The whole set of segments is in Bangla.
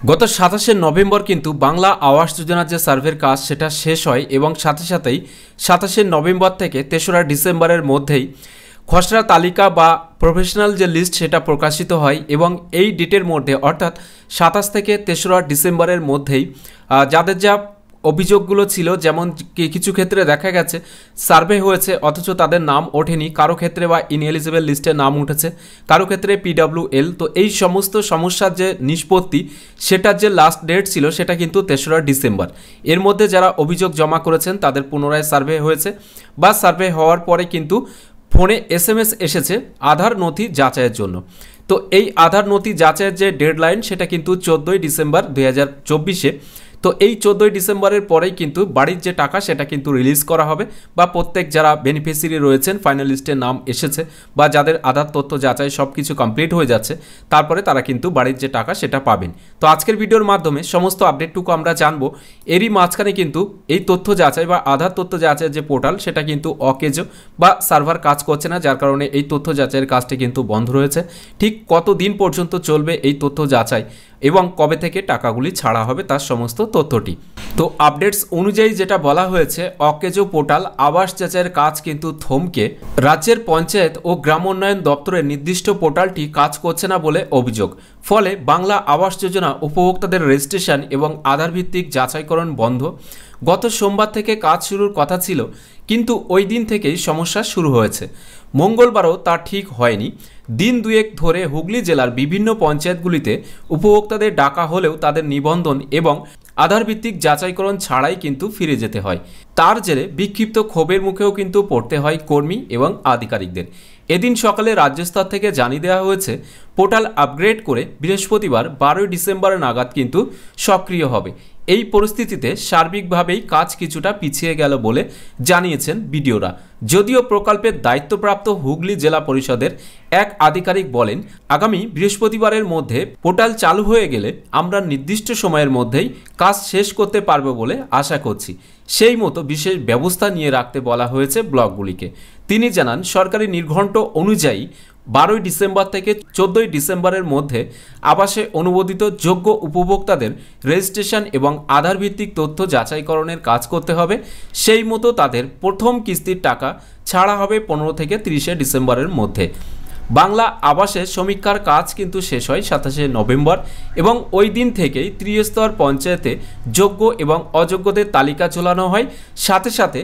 গত ২৭শে নভেম্বর কিন্তু বাংলা আবাস যোজনার যে সার্ভের কাজ সেটা শেষ হয় এবং সাথে সাথেই ২৭শে নভেম্বর থেকে ৩রা ডিসেম্বরের মধ্যেই খসড়া তালিকা বা প্রফেশনাল যে লিস্ট সেটা প্রকাশিত হয় এবং এই ডেটের মধ্যে অর্থাৎ ২৭ থেকে ৩রা ডিসেম্বরের মধ্যেই যাদের যা অভিযোগগুলো ছিল, যেমন কিছু ক্ষেত্রে দেখা গেছে সার্ভে হয়েছে অথচ তাদের নাম ওঠেনি, কারো ক্ষেত্রে বা ইনএলিজিবল লিস্টে নাম উঠেছে, কারো ক্ষেত্রে PWL। তো এই সমস্ত সমস্যার যে নিষ্পত্তি সেটার যে লাস্ট ডেট ছিল সেটা কিন্তু ৩রা ডিসেম্বর। এর মধ্যে যারা অভিযোগ জমা করেছেন তাদের পুনরায় সার্ভে হয়েছে বা সার্ভে হওয়ার পরে কিন্তু ফোনে SMS এসেছে আধার নথি যাচাইয়ের জন্য। তো এই আধার নথি যাচাইয়ের যে ডেডলাইন সেটা কিন্তু 14ই ডিসেম্বর 2024-এ। তো এই 14ই ডিসেম্বরের পরেই কিন্তু বাড়ির যে টাকা সেটা কিন্তু রিলিজ করা হবে বা প্রত্যেক যারা বেনিফিশিয়ারি রয়েছেন ফাইনাল লিস্টে নাম এসেছে বা যাদের আধার তথ্য যাচাই সব কিছু কমপ্লিট হয়ে যাচ্ছে তারপরে তারা কিন্তু বাড়ির যে টাকা সেটা পাবেন। তো আজকের ভিডিওর মাধ্যমে সমস্ত আপডেটটুকু আমরা জানবো। এরই মাঝখানে কিন্তু এই তথ্য যাচাই বা আধার তথ্য যাচাইয়ের যে পোর্টাল সেটা কিন্তু অকেজ বা সার্ভার কাজ করছে না, যার কারণে এই তথ্য যাচাইয়ের কাজটি কিন্তু বন্ধ রয়েছে। ঠিক কতদিন পর্যন্ত চলবে এই তথ্য যাচাই এবং কবে থেকে টাকাগুলি ছাড়া হবে তার সমস্ত তথ্যটি। তো আপডেটস অনুযায়ী যেটা বলা হয়েছে, অকেজো পোর্টাল আবাস যাচাইয়ের কাজ কিন্তু থমকে রাজ্যের পঞ্চায়েত ও গ্রাম উন্নয়ন দপ্তরের নির্দিষ্ট পোর্টালটি কাজ করছে না বলে অভিযোগ। ফলে বাংলা আবাস যোজনা উপভোক্তাদের রেজিস্ট্রেশন এবং আধার ভিত্তিক যাচাইকরণ বন্ধ। গত সোমবার থেকে কাজ শুরুর কথা ছিল, কিন্তু ওই দিন থেকেই সমস্যা শুরু হয়েছে। মঙ্গলবারও তা ঠিক হয়নি। দিন দুয়েক ধরে হুগলি জেলার বিভিন্ন পঞ্চায়েতগুলিতে উপভোক্তাদের ডাকা হলেও তাদের নিবন্ধন এবং আধার ভিত্তিক যাচাইকরণ ছাড়াই কিন্তু ফিরে যেতে হয়। তার জেরে বিক্ষিপ্ত ক্ষোভের মুখেও কিন্তু পড়তে হয় কর্মী এবং আধিকারিকদের। এদিন সকালে রাজ্য স্তর থেকে জানিয়ে দেওয়া হয়েছে পোর্টাল আপগ্রেড করে বৃহস্পতিবার 12ই ডিসেম্বর নাগাদ কিন্তু সক্রিয় হবে। এই পরিস্থিতিতে সার্বিকভাবেই কাজ কিছুটা পিছিয়ে গেল বলে জানিয়েছেন বিডিওরা। যদিও প্রকল্পের দায়িত্বপ্রাপ্ত হুগলি জেলা পরিষদের এক আধিকারিক বলেন, আগামী বৃহস্পতিবারের মধ্যে পোর্টাল চালু হয়ে গেলে আমরা নির্দিষ্ট সময়ের মধ্যেই কাজ শেষ করতে পারব বলে আশা করছি। সেই মতো বিশেষ ব্যবস্থা নিয়ে রাখতে বলা হয়েছে ব্লকগুলিকে। তিনি জানান, সরকারি নির্ঘণ্ট অনুযায়ী 12ই ডিসেম্বর থেকে 14ই ডিসেম্বরের মধ্যে আবাসে অনুমোদিত যোগ্য উপভোক্তাদের রেজিস্ট্রেশন এবং আধার ভিত্তিক তথ্য যাচাইকরণের কাজ করতে হবে। সেই মতো তাদের প্রথম কিস্তির টাকা ছাড়া হবে 15 থেকে 30শে ডিসেম্বরের মধ্যে। বাংলা আবাসের সমীক্ষার কাজ কিন্তু শেষ হয় 27শে নভেম্বর এবং ওই দিন থেকেই ত্রিস্তর পঞ্চায়েতে যোগ্য এবং অযোগ্যদের তালিকা ঝোলানো হয়। সাথে সাথে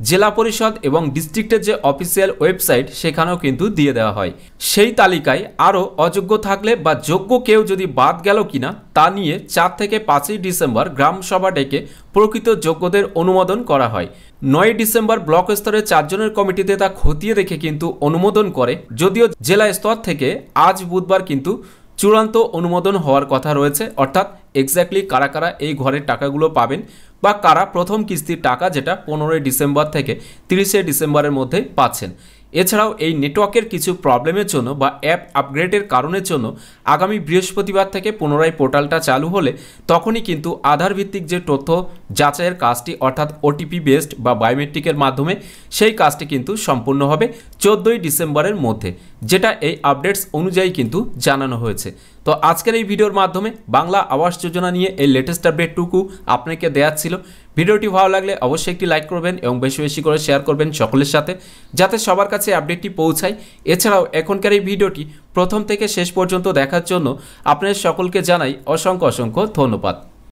জেলা পরিষদ এবং ডিস্ট্রিক্টের যে অফিসিয়াল ওয়েবসাইট সেখানেও কিন্তু দিয়ে দেওয়া হয়। সেই তালিকায় আরও অযোগ্য থাকলে বা যোগ্য কেউ যদি বাদ গেল কিনা তা নিয়ে 4 থেকে 5ই ডিসেম্বর গ্রাম সভা ডেকে প্রকৃত যোগ্যদের অনুমোদন করা হয়। 9ই ডিসেম্বর ব্লক স্তরের 4 জনের কমিটিতে তা খতিয়ে দেখে কিন্তু অনুমোদন করে। যদিও জেলা স্তর থেকে আজ বুধবার কিন্তু চূড়ান্ত অনুমোদন হওয়ার কথা রয়েছে, অর্থাৎ এক্স্যাক্টলি কারা কারা এই ঘরের টাকাগুলো পাবেন বা কারা প্রথম কিস্তির টাকা যেটা 15ই ডিসেম্বর থেকে 30শে ডিসেম্বরের মধ্যে পাচ্ছেন। এছাড়াও এই নেটওয়ার্কের কিছু প্রবলেমের জন্য বা অ্যাপ আপগ্রেডের কারণের জন্য আগামী বৃহস্পতিবার থেকে পুনরায় পোর্টালটা চালু হলে তখনই কিন্তু আধার ভিত্তিক যে তথ্য যাচাইয়ের কাজটি অর্থাৎ OTP বেসড বা বায়োমেট্রিকের মাধ্যমে সেই কাজটি কিন্তু সম্পূর্ণ হবে 14ই ডিসেম্বরের মধ্যে, যেটা এই আপডেটস অনুযায়ী কিন্তু জানানো হয়েছে। তো আজকের এই ভিডিওর মাধ্যমে বাংলা আবাস যোজনা নিয়ে এই লেটেস্ট আপডেটটুকু আপনাকে দেওয়া ছিল। ভিডিওটি ভালো লাগলে অবশ্যই একটি লাইক করবেন এবং বেশি বেশি করে শেয়ার করবেন সকলের সাথে, যাতে সবার কাছে আপডেটটি পৌঁছায়। এছাড়াও এখনকার এই ভিডিওটি প্রথম থেকে শেষ পর্যন্ত দেখার জন্য আপনাদের সকলকে জানাই অসংখ্য অসংখ্য ধন্যবাদ।